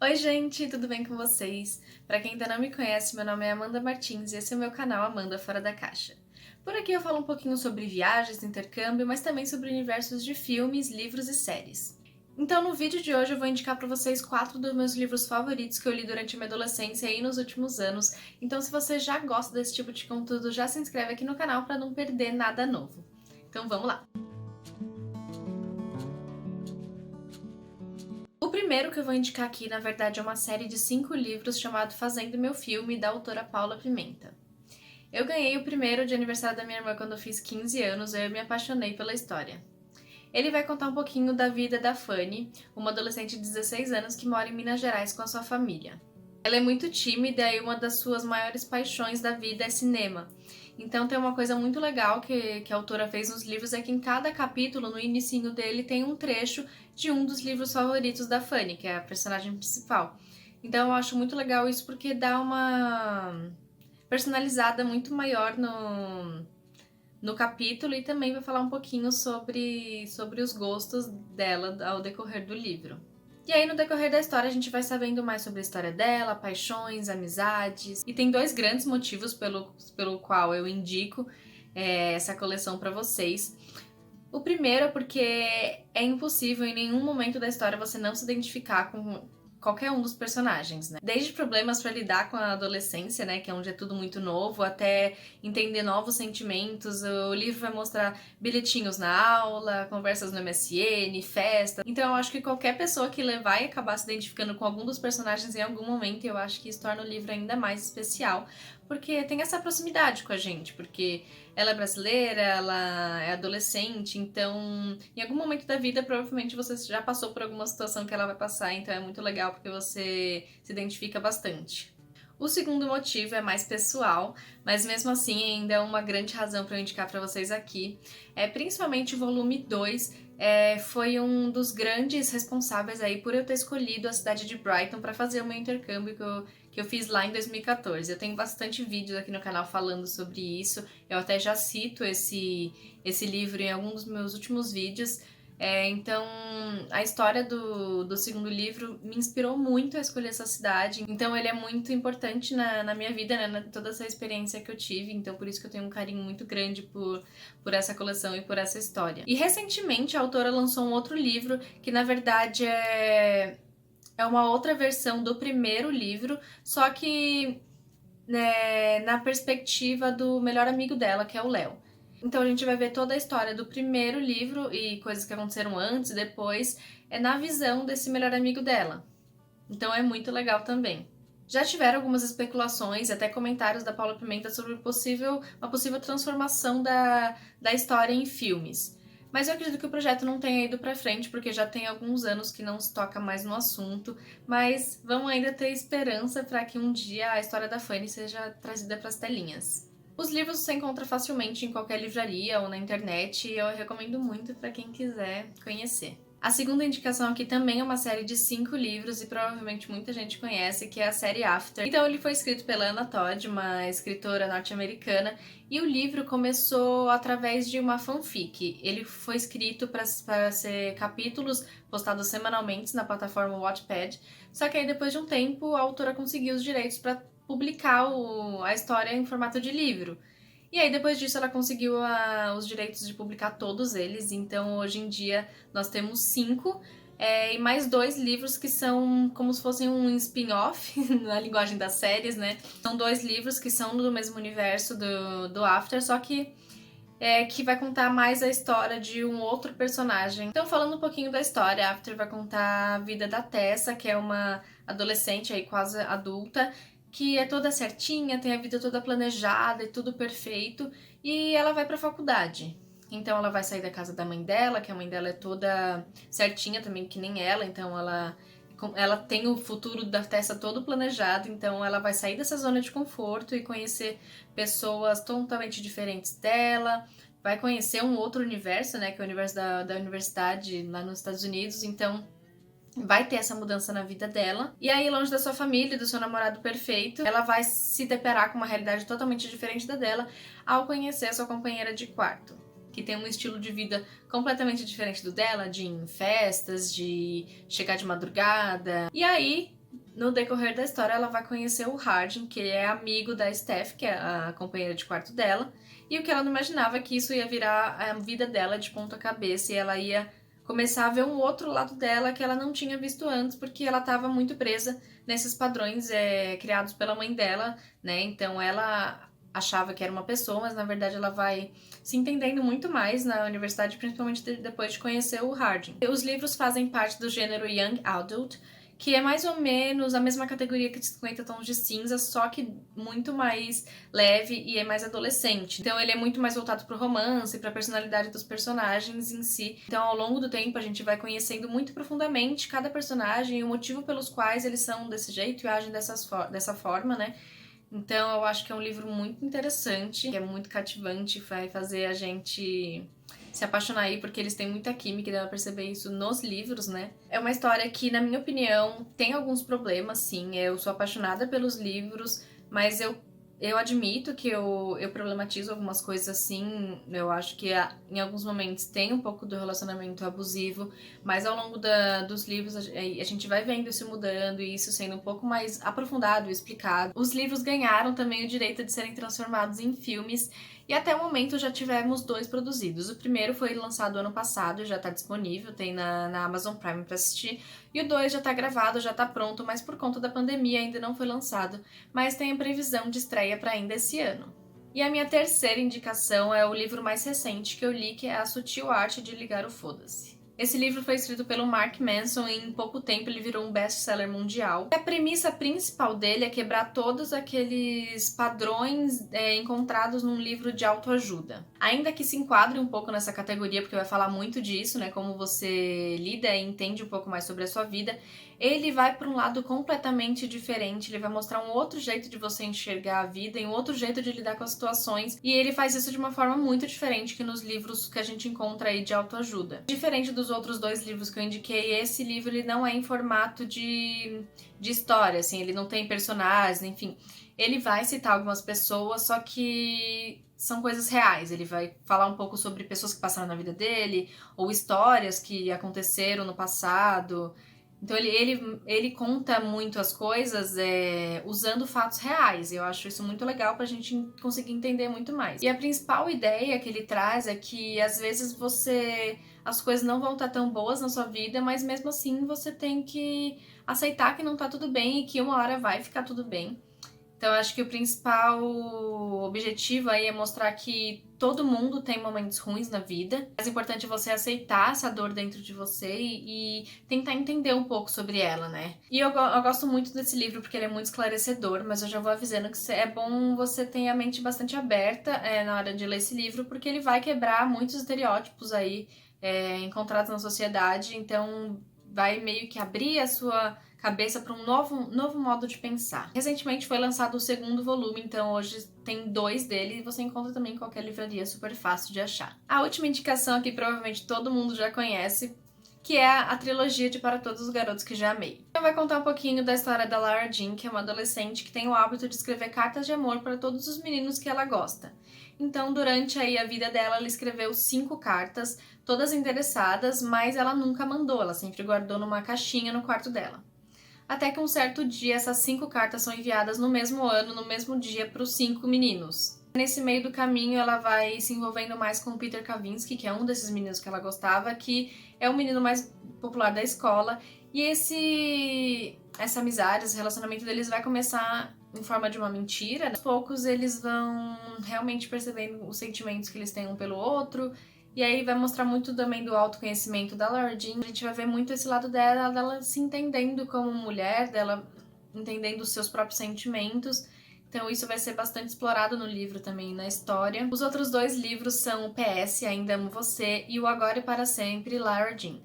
Oi gente, tudo bem com vocês? Pra quem ainda não me conhece, meu nome é Amanda Martins e esse é o meu canal Amanda Fora da Caixa. Por aqui eu falo um pouquinho sobre viagens, intercâmbio, mas também sobre universos de filmes, livros e séries. Então no vídeo de hoje eu vou indicar pra vocês 4 dos meus livros favoritos que eu li durante a minha adolescência e nos últimos anos. Então se você já gosta desse tipo de conteúdo, já se inscreve aqui no canal pra não perder nada novo. Então vamos lá! O primeiro que eu vou indicar aqui, na verdade, é uma série de 5 livros chamado Fazendo Meu Filme, da autora Paula Pimenta. Eu ganhei o primeiro de aniversário da minha irmã quando eu fiz 15 anos e eu me apaixonei pela história. Ele vai contar um pouquinho da vida da Fanny, uma adolescente de 16 anos que mora em Minas Gerais com a sua família. Ela é muito tímida e uma das suas maiores paixões da vida é cinema. Então tem uma coisa muito legal que a autora fez nos livros, é que em cada capítulo, no inicinho dele, tem um trecho de um dos livros favoritos da Fanny, que é a personagem principal. Então eu acho muito legal isso porque dá uma personalizada muito maior no capítulo e também vai falar um pouquinho sobre os gostos dela ao decorrer do livro. E aí, no decorrer da história, a gente vai sabendo mais sobre a história dela, paixões, amizades. E tem dois grandes motivos pelo qual eu indico essa coleção pra vocês. O primeiro é porque é impossível em nenhum momento da história você não se identificar com qualquer um dos personagens, né? Desde problemas para lidar com a adolescência, né, que é onde é tudo muito novo, até entender novos sentimentos. O livro vai mostrar bilhetinhos na aula, conversas no MSN, festa. Então eu acho que qualquer pessoa que vai acabar se identificando com algum dos personagens em algum momento, eu acho que isso torna o livro ainda mais especial, porque tem essa proximidade com a gente, porque ela é brasileira, ela é adolescente, então em algum momento da vida provavelmente você já passou por alguma situação que ela vai passar, então é muito legal porque você se identifica bastante. O segundo motivo é mais pessoal, mas mesmo assim ainda é uma grande razão para eu indicar para vocês aqui. Principalmente o volume 2, foi um dos grandes responsáveis aí por eu ter escolhido a cidade de Brighton para fazer o meu intercâmbio que eu fiz lá em 2014. Eu tenho bastante vídeos aqui no canal falando sobre isso, eu até já cito esse livro em alguns dos meus últimos vídeos. Então, a história do segundo livro me inspirou muito a escolher essa cidade. Então, ele é muito importante na minha vida, né? Toda essa experiência que eu tive. Então, por isso que eu tenho um carinho muito grande por essa coleção e por essa história. E, recentemente, a autora lançou um outro livro que, na verdade, é uma outra versão do primeiro livro, só que na perspectiva do melhor amigo dela, que é o Léo. Então a gente vai ver toda a história do primeiro livro e coisas que aconteceram antes e depois, na visão desse melhor amigo dela. Então é muito legal também. Já tiveram algumas especulações e até comentários da Paula Pimenta sobre uma possível transformação da história em filmes. Mas eu acredito que o projeto não tenha ido pra frente, porque já tem alguns anos que não se toca mais no assunto, mas vamos ainda ter esperança para que um dia a história da Fanny seja trazida para as telinhas. Os livros você encontra facilmente em qualquer livraria ou na internet e eu recomendo muito para quem quiser conhecer. A segunda indicação aqui também é uma série de 5 livros e provavelmente muita gente conhece, que é a série After. Então ele foi escrito pela Anna Todd, uma escritora norte-americana, e o livro começou através de uma fanfic. Ele foi escrito para ser capítulos postados semanalmente na plataforma Wattpad, só que aí depois de um tempo a autora conseguiu os direitos para publicar a história em formato de livro. E aí, depois disso, ela conseguiu os direitos de publicar todos eles, então hoje em dia nós temos 5, e mais 2 livros que são como se fossem um spin-off, na linguagem das séries, né? São 2 livros que são do mesmo universo do After, só que vai contar mais a história de um outro personagem. Então, falando um pouquinho da história, After vai contar a vida da Tessa, que é uma adolescente aí quase adulta, que é toda certinha, tem a vida toda planejada e tudo perfeito, e ela vai pra faculdade. Então ela vai sair da casa da mãe dela, que a mãe dela é toda certinha também, que nem ela, então ela tem o futuro da Tessa todo planejado, então ela vai sair dessa zona de conforto e conhecer pessoas totalmente diferentes dela, vai conhecer um outro universo, né, que é o universo da universidade lá nos Estados Unidos, então vai ter essa mudança na vida dela. E aí, longe da sua família, do seu namorado perfeito, ela vai se deparar com uma realidade totalmente diferente da dela ao conhecer a sua companheira de quarto, que tem um estilo de vida completamente diferente do dela, de ir em festas, de chegar de madrugada. E aí, No decorrer da história, ela vai conhecer o Hardin, que é amigo da Steph, que é a companheira de quarto dela, e o que ela não imaginava é que isso ia virar a vida dela de ponta cabeça, e ela ia começar a ver um outro lado dela que ela não tinha visto antes, porque ela estava muito presa nesses padrões criados pela mãe dela, né? Então ela achava que era uma pessoa, mas na verdade ela vai se entendendo muito mais na universidade, principalmente depois de conhecer o Hardin. Os livros fazem parte do gênero Young Adult, que é mais ou menos a mesma categoria que 50 Tons de Cinza, só que muito mais leve e é mais adolescente. Então ele é muito mais voltado pro romance, pra personalidade dos personagens em si. Então ao longo do tempo a gente vai conhecendo muito profundamente cada personagem e o motivo pelos quais eles são desse jeito e agem dessa forma, né? Então eu acho que é um livro muito interessante, que é muito cativante, vai fazer a gente se apaixonar aí, porque eles têm muita química, e dá pra perceber isso nos livros, né? É uma história que, na minha opinião, tem alguns problemas, sim. Eu sou apaixonada pelos livros, mas eu admito que eu problematizo algumas coisas assim. Eu acho que em alguns momentos tem um pouco do relacionamento abusivo, mas ao longo dos livros a gente vai vendo isso mudando e isso sendo um pouco mais aprofundado e explicado. Os livros ganharam também o direito de serem transformados em filmes e até o momento já tivemos 2 produzidos. O primeiro foi lançado ano passado, já tá disponível, tem na Amazon Prime pra assistir. E o 2 já tá gravado, já tá pronto, mas por conta da pandemia ainda não foi lançado. Mas tem a previsão de estreia para ainda esse ano. E a minha terceira indicação é o livro mais recente que eu li, que é A Sutil Arte de Ligar o Foda-se. Esse livro foi escrito pelo Mark Manson e em pouco tempo ele virou um best-seller mundial. A premissa principal dele é quebrar todos aqueles padrões encontrados num livro de autoajuda. Ainda que se enquadre um pouco nessa categoria, porque vai falar muito disso, né, como você lida e entende um pouco mais sobre a sua vida, ele vai para um lado completamente diferente, ele vai mostrar um outro jeito de você enxergar a vida e um outro jeito de lidar com as situações, e ele faz isso de uma forma muito diferente que nos livros que a gente encontra aí de autoajuda. Diferente dos outros 2 livros que eu indiquei, esse livro ele não é em formato de história, assim, ele não tem personagens, enfim. Ele vai citar algumas pessoas, só que são coisas reais. Ele vai falar um pouco sobre pessoas que passaram na vida dele, ou histórias que aconteceram no passado. Então ele conta muito as coisas usando fatos reais. Eu acho isso muito legal pra gente conseguir entender muito mais. E a principal ideia que ele traz é que às vezes as coisas não vão estar tão boas na sua vida, mas mesmo assim você tem que aceitar que não tá tudo bem e que uma hora vai ficar tudo bem. Então eu acho que o principal objetivo aí é mostrar que todo mundo tem momentos ruins na vida. O mais importante é você aceitar essa dor dentro de você e tentar entender um pouco sobre ela, né? E eu gosto muito desse livro porque ele é muito esclarecedor, mas eu já vou avisando que é bom você ter a mente bastante aberta na hora de ler esse livro, porque ele vai quebrar muitos estereótipos aí encontrados na sociedade, então vai meio que abrir a sua cabeça para um novo modo de pensar. Recentemente foi lançado o 2º volume, então hoje tem 2 dele e você encontra também em qualquer livraria, super fácil de achar. A última indicação aqui provavelmente todo mundo já conhece, que é a trilogia de Para Todos os Garotos que Já Amei. Eu vou contar um pouquinho da história da Lara Jean, que é uma adolescente que tem o hábito de escrever cartas de amor para todos os meninos que ela gosta. Então, durante aí a vida dela, ela escreveu 5 cartas, todas endereçadas, mas ela nunca mandou, ela sempre guardou numa caixinha no quarto dela. Até que um certo dia essas 5 cartas são enviadas no mesmo ano, no mesmo dia, para os 5 meninos. Nesse meio do caminho ela vai se envolvendo mais com o Peter Kavinsky, que é um desses meninos que ela gostava, que é o menino mais popular da escola, e essa amizade, esse relacionamento deles vai começar em forma de uma mentira. Aos poucos eles vão realmente percebendo os sentimentos que eles têm um pelo outro. E aí vai mostrar muito também do autoconhecimento da Lara Jean. A gente vai ver muito esse lado dela se entendendo como mulher, dela entendendo os seus próprios sentimentos. Então isso vai ser bastante explorado no livro também, na história. Os outros 2 livros são o PS, Ainda Amo Você, e o Agora e Para Sempre, Lara Jean.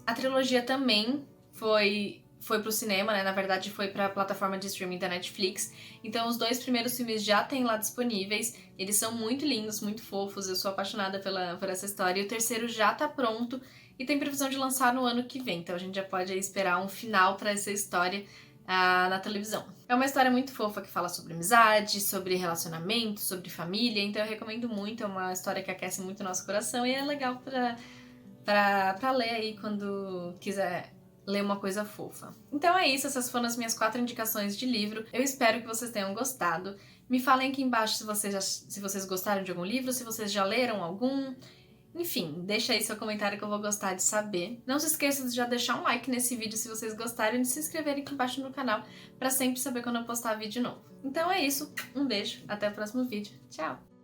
A trilogia também foi pro cinema, né? Na verdade foi pra plataforma de streaming da Netflix. Então os 2 primeiros filmes já tem lá disponíveis. Eles são muito lindos, muito fofos. Eu sou apaixonada por essa história. E o terceiro já tá pronto e tem previsão de lançar no ano que vem. Então a gente já pode aí esperar um final pra essa história na televisão. É uma história muito fofa que fala sobre amizade, sobre relacionamento, sobre família. Então eu recomendo muito. É uma história que aquece muito o nosso coração e é legal pra ler aí quando quiser ler uma coisa fofa. Então é isso, essas foram as minhas 4 indicações de livro. Eu espero que vocês tenham gostado. Me falem aqui embaixo se vocês gostaram de algum livro, se vocês já leram algum. Enfim, deixa aí seu comentário que eu vou gostar de saber. Não se esqueça de já deixar um like nesse vídeo se vocês gostaram e de se inscreverem aqui embaixo no canal para sempre saber quando eu postar vídeo novo. Então é isso, um beijo, até o próximo vídeo. Tchau!